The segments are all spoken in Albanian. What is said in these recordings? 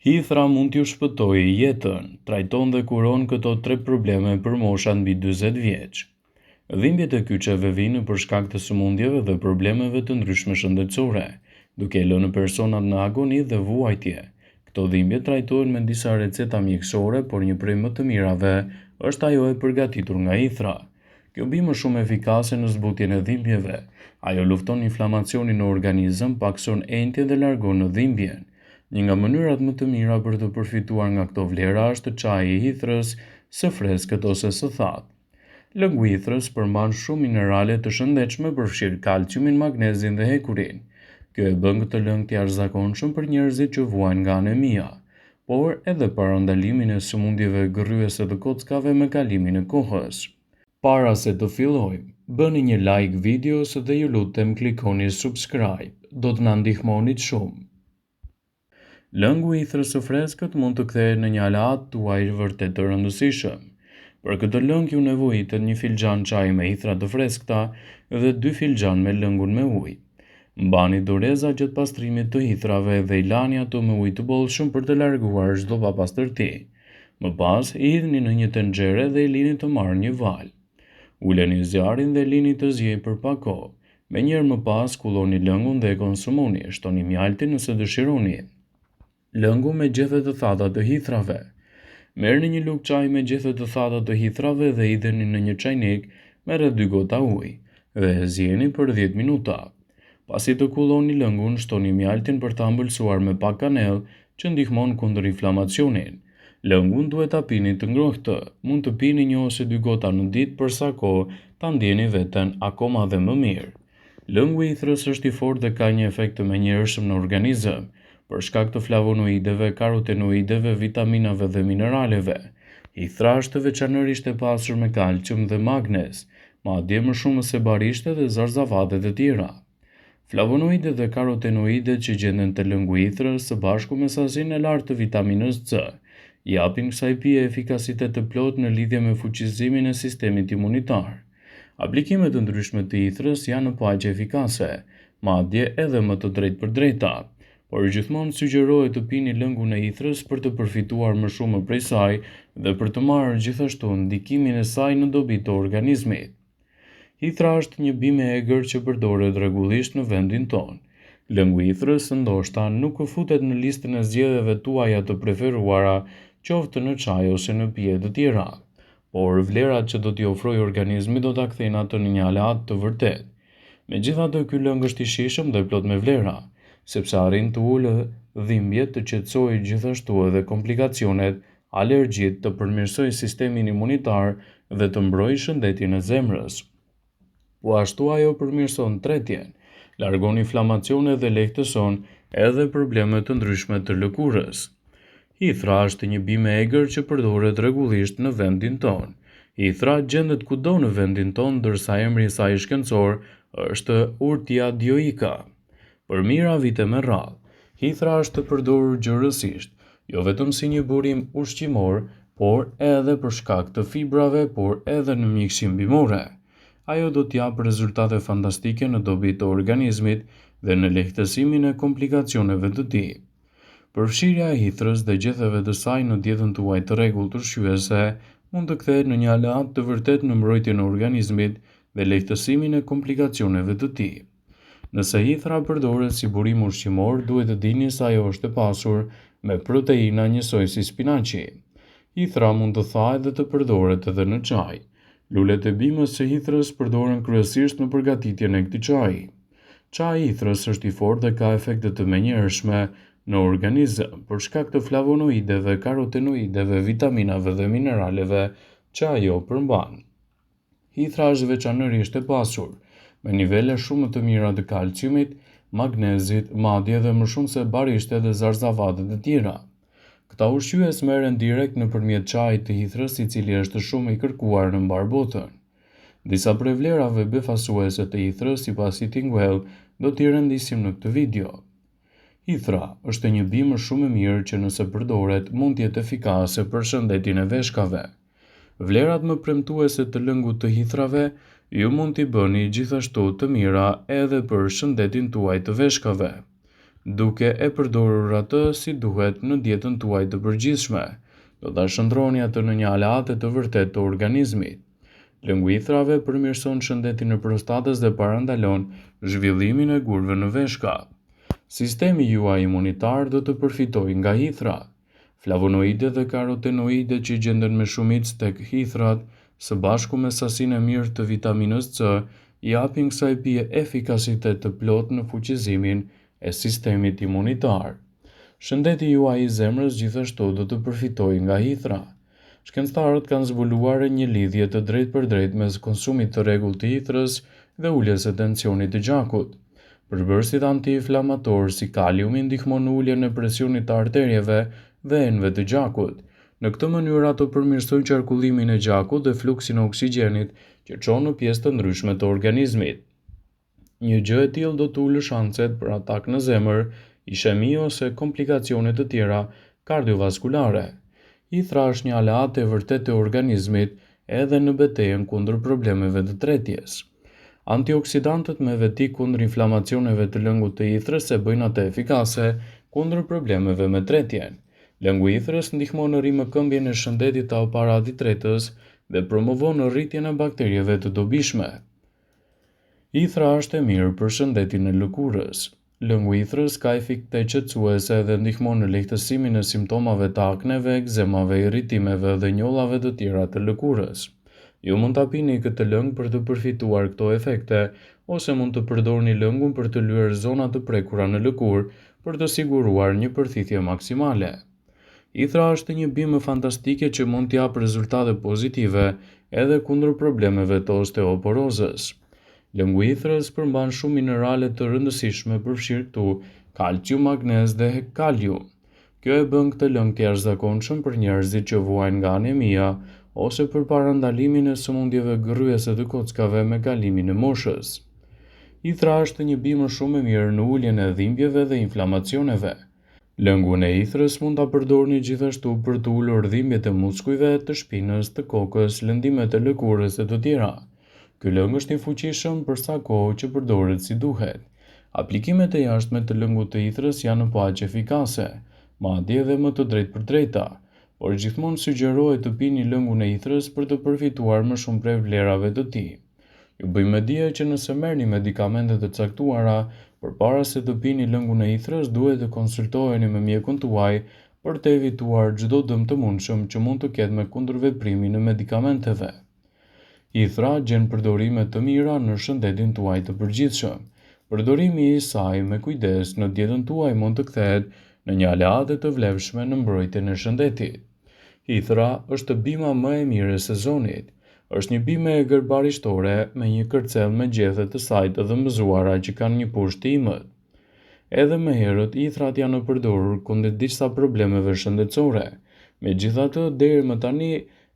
Hithra mund t'ju shpëtojë jetën, trajton dhe kuron këto 3 probleme për mosha mbi 40 vjeç. Dhimbjet e kyçeve vijnë për shkak të sëmundjeve dhe problemeve të ndryshme shëndetësore, duke lënë personat në agoni dhe vuajtje. Këto dhimbje trajtohen me disa receta mjekësore, por një prej më të mirave është ajo e përgatitur nga hithra. Kjo bie më shumë efikase në zbutjen e dhimbjeve. Ajo lufton inflamacionin në organizëm, pakson entje dhe largon dhimbjen. Një nga mënyrat më të mira për të përfituar nga këto vlera është çaji i hithrës, së freskët ose së thatë. Lëngu i hithrës përmban shumë minerale të shëndetshme, përfshirë kalciumin, magnezin dhe hekurin. Kjo e bën këtë lëng të jashtëzakonshëm për njerëzit që vuajnë nga anemia, por edhe para ndalimin e sëmundjeve gërryese të kockave me kalimin e kohës. Para se të fillojmë, bëni një like videos dhe ju lutem klikoni subscribe, do të na ndihmonit shumë. Lëngu i hithrës së freskët mund të kthehet në një aleat tuaj vërtet të rëndësishëm. Për këtë lëng ju nevojitet një filxhan çaji me hithra të freskëta dhe 2 filxhan me lëngun me ujë. Mbani doreza gjatë pastrimit të hithrave dhe i lani ato me ujë të bollshëm për të larguar çdo papastërti. Më pas, i hidhni në një tenxhere dhe i lini të marrë një val. Uleni zjarin dhe lini të zjejë për pak kohë. Menjëherë më pas, kulloni lëngun dhe e konsumoni, shtoni mjaltin nëse dëshironi. Lëngu me gjethe të thata të hithrave. Merrni një lugë çaji me gjethe të thata të hithrave dhe hidheni në një çajnik me rreth 2 gota ujë dhe e zjeni për 10 minuta. Pasi të kulloni lëngun, shtoni mjaltin për ta ëmbëlsuar me pak kanellë që ndihmon kundër inflamacionin. Lëngun duhet ta pini të ngrohtë. Mund të pini 1 ose 2 gota në ditë për sa kohë ta ndjeni veten akoma dhe më mirë. Lëngu i hithrës është i fortë dhe ka një efekt të menjëhershëm në organizëm. Për shkak të flavonoideve, karotenoideve, vitaminave dhe mineraleve. Hithra është veçanërisht e pasur me kalcium dhe magnez, madje më shumë se barishte dhe zarzavatet e tjera. Flavonoidet dhe karotenoidet që gjenden te lëngu i hithrës së bashku me sasinë e lartë të vitaminës C, japin kësaj pije efikasitet të plotë në lidhje me fuqizimin e sistemit imunitar. Aplikimet të ndryshme të hithrës janë në paqe efikase, madje edhe më të drejtë për drejta. Por gjithmonë sugjerohet të pini lëngun e hithrës për të përfituar më shumë prej saj dhe për të marrë gjithashtu ndikimin e saj në dobi të organizmit. Hithra është një bimë e egër që përdoret rregullisht në vendin tonë. Lëngu i hithrës ndoshta nuk futet në listën e zgjedhjeve tuaja të preferuara, qoftë në çaj ose në pije të tjera, por vlerat që do t'i ofrojë organizmi do ta kthejnë atë në një aleat të vërtetë. Megjithatë, ky lëng është i shijshëm dhe plot me vlera, sepse arrin të ulë dhimbjet, të qetësojë gjithashtu edhe komplikacionet, alergjitë, të përmirësojë sistemin imunitar dhe të mbrojë shëndetin e zemrës. Po ashtu ajo përmirëson tretjen, largon inflamacione dhe lehtëson edhe probleme të ndryshme të lëkurës. Hithra është një bimë e egër që përdoret rregullisht në vendin tonë. Hithra gjendet kudo në vendin tonë, ndërsa emri i saj shkencor është Urtia dioica. Për mira vite me radhë, hithra është përdorur gjërësisht, jo vetëm si një burim ushqimor, por edhe për shkak të fibrave, por edhe në mjekësi bimore. Ajo do t'japë rezultate fantastike në dobi të organizmit dhe në lehtësimin e komplikacioneve të tij. Përfshirja e hithrës dhe gjetheve të saj në dietën tuaj të rregullt ushqyese mund të kthehet në një aleat të vërtet në mbrojtjen e organizmit dhe lehtësimin e komplikacioneve të tij. Nëse hithra përdoret si burim ushqimor, duhet të dini se ajo është e pasur me proteina njësoj si spinaqi. Hithra mund të thahet dhe të përdoret edhe në çaj. Lulet e bimës së hithrës përdoren kryesisht në përgatitjen e këtij çaji. Çaji i hithrës është i fortë dhe ka efekte të menjëhershme në organizëm për shkak të flavonoideve, karotenoideve, vitaminave dhe mineraleve që ajo përmban. Hithra është veçanërisht e pasur me nivele shumë të mira të kalciumit, magnezit, madje edhe më shumë se barishte dhe zarzavatet e tjera. Këta ushqyes merren direkt nëpërmjet çajit të hithrës, i cili është shumë i kërkuar në mbar botën. Disa prej vlerave befasuese të hithrës, sipas Eating-Well, do t'i rendisim në këtë video. Hithra është një bimë shumë e mirë që nëse përdoret mund të jetë efikase për shëndetin e veshkave. Vlerat më premtuese të lëngut të hithrave ju mund t'i bëni gjithashtu të mira edhe për shëndetin tuaj të veshkave. duke e përdorur atë si duhet në dietën tuaj të përgjithshme. Do ta shndrroni atë në një aleate të vërtetë të organizmit. Lëngu i ithrave përmirëson shëndetin e prostatës dhe parandalon zhvillimin e gurëve në veshka. Sistemi juaj imunitar do të përfitojë nga hithra. Flavonoidet dhe karotenoidet që gjenden me shumicë tek hithrat, së bashku me sasinë e mirë të vitaminës C, i japin kësaj pije efikasitet të plotë në fuqizimin e sistemit imunitar. Shëndeti juaj i zemrës gjithashtu do të përfitojë nga hithra. Shkencëtarët kanë zbuluar një lidhje të drejtpërdrejtë mes konsumit të rregullt të hithrës dhe uljes së tensionit të gjakut. Përbërësit anti-inflamatorë si kaliumi ndihmon në uljen e presionit të arterieve dhe enëve të gjakut. Në këtë mënyrë ato përmirësojnë qarkullimin e gjakut dhe fluksin e oksigjenit që çon në pjesë të ndryshme të organizmit. Një gjë e tillë do të ulë shanset për atak në zemër, ishemi ose komplikacione të tjera kardiovaskulare. Hithra është një aleate e vërtetë e organizmit edhe në betejën kundër problemeve të tretjes. Antioksidantët me veti kundër inflamacioneve të lëngut të ithrës e bëjnë atë efikase kundër problemeve me tretjen. Lëngu i ithrës ndihmon në rimëkëmbjen e shëndetit të aparatit tretës dhe promovon rritjen e bakterieve të dobishme. Hithra është e mirë për shëndetin e lëkurës. Lëngu i ithrës ka efekte qetësuese dhe ndihmon në lehtësimin e simptomave të akneve, ekzemave, irritimeve dhe njollave të tjera të lëkurës. Ju mund ta pini këtë lëng për të përfituar këto efekte, ose mund të përdorni lëngun për të lyer zona të prekura në lëkurë për të siguruar një përthithje maksimale. Hithra është një bimë fantastike që mund të japë rezultate pozitive edhe kundër problemeve të osteoporozës. Lëngu i ithrës përmban shumë minerale të rëndësishme përfshirë këtu kalcium, magnez dhe kalium. Kjo e bën këtë lëng të jashtëzakonshëm për njerëzit që vuajnë nga anemia ose për parandalimin e sëmundjeve gërryese të kockave me kalimin e moshës. Hithra është një bimë shumë e mirë në uljen e dhimbjeve dhe inflamacioneve. Lëngun e ithrës mund ta përdorni gjithashtu për të ulur dhimbjet e muskujve, të shpinës, të kokës, lëndimet e lëkurës e të tjera. Ky lëng është i fuqishëm për sa kohë që përdoret si duhet. Aplikimet e jashtme të lëngut të ithrës janë po aq efikase, madje edhe më të drejtpërdrejta, por gjithmonë sugjerohet të pini lëngun e ithrës për të përfituar më shumë prej vlerave të tij. Ju bëjmë dije që nëse merrni medikamente të caktuara, përpara se të pini lëngun e ithrës, duhet të konsultoheni me mjekun tuaj për të evituar çdo dëm të mundshëm që mund të ketë me kundërveprimin e medikamenteve. Hithra gjen përdorime të mira në shëndetin tuaj të përgjithshëm. Përdorimi i saj me kujdes në dietën tuaj mund të kthehet në një aleate të vlefshme në mbrojtjen e shëndetit. Hithra është bima më e mirë e sezonit. Është një bimë e gërbarishtore me një kërcell me gjethe të saj të dhëmbëzuara që kanë një pushtë të imët. Edhe më herët hithrat janë përdorur kundër disa problemeve shëndetësore. Megjithatë, deri më tani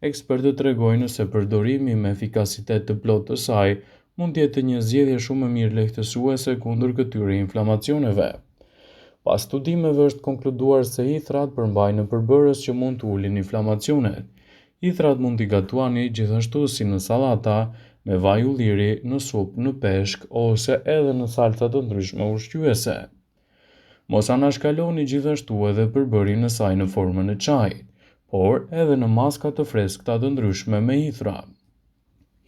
ekspertët tregojnë se përdorimi me efikasitet të plotë të saj mund të jetë një zgjedhje shumë e mirë lehtësuese kundër këtyre inflamacioneve. Pas studimeve është konkluduar se hithrat përmbajnë përbërës që mund të ulin inflamacionet. Hithrat mund t'i gatuani gjithashtu si në sallata, me vaj ulliri, në supë, në peshk ose edhe në salca të ndryshme ushqyese. Mos anashkaloni gjithashtu edhe përbërin e saj në formën e çajit, por edhe në maska të freskëta të ndryshme me hithra.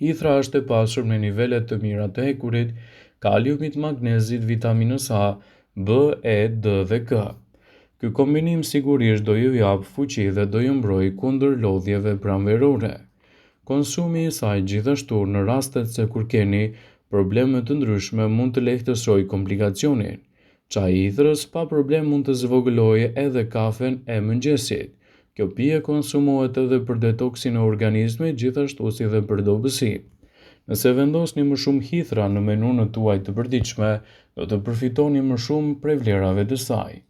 Hithra është e pasur me nivele të mira të hekurit, kaliumit, magnezit, vitaminës A, B, E, D dhe K. Ky kombinim sigurisht do ju jap fuqi dhe do ju mbrojë kundër lodhjeve pranverore. Konsumi i saj gjithashtu në rastet se kur keni probleme të ndryshme mund të lehtësojë komplikacionin. Çaji i ithrës pa problem mund të zvogëlojë edhe kafen e mëngjesit. Kjo pije konsumohet edhe për detoksin e organizmit, gjithashtu si dhe për dobësi. Nëse vendosni më shumë hithra në menunët tuaj të përditshme, do të përfitoni më shumë prej vlerave të saj.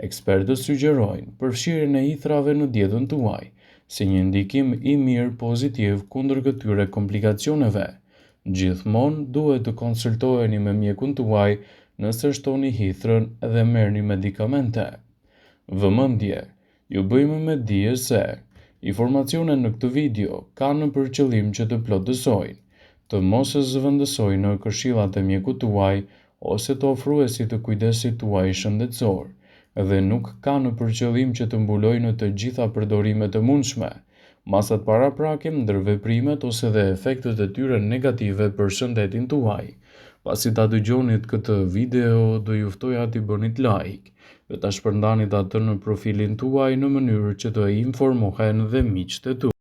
Ekspertët sugjerojnë përfshirjen e hithrave në dietën tuaj, si një ndikim i mirë pozitiv kundër këtyre komplikacioneve. Gjithmonë duhet të konsultoheni me mjekun tuaj nëse shtoni hithrën dhe merrni medikamente. Vëmendje, ju bëjmë me dije se informacionet në këtë video kanë për qëllim që të plotësojnë, të mos e zëvendësojnë në këshillat e mjekut tuaj ose të ofruesit të kujdesit tuaj shëndetësor, dhe nuk ka në përqëllim që të mbulojë në të gjitha përdorimet e mundshme, masat paraprake, ndërveprimet ose dhe efektet e tyre negative për shëndetin tuaj. Pasi ta dëgjonit këtë video, do ju ftoja t'i bënit like dhe ta shpërndanit atë në profilin tuaj në mënyrë që të informohen dhe miqtë e tu.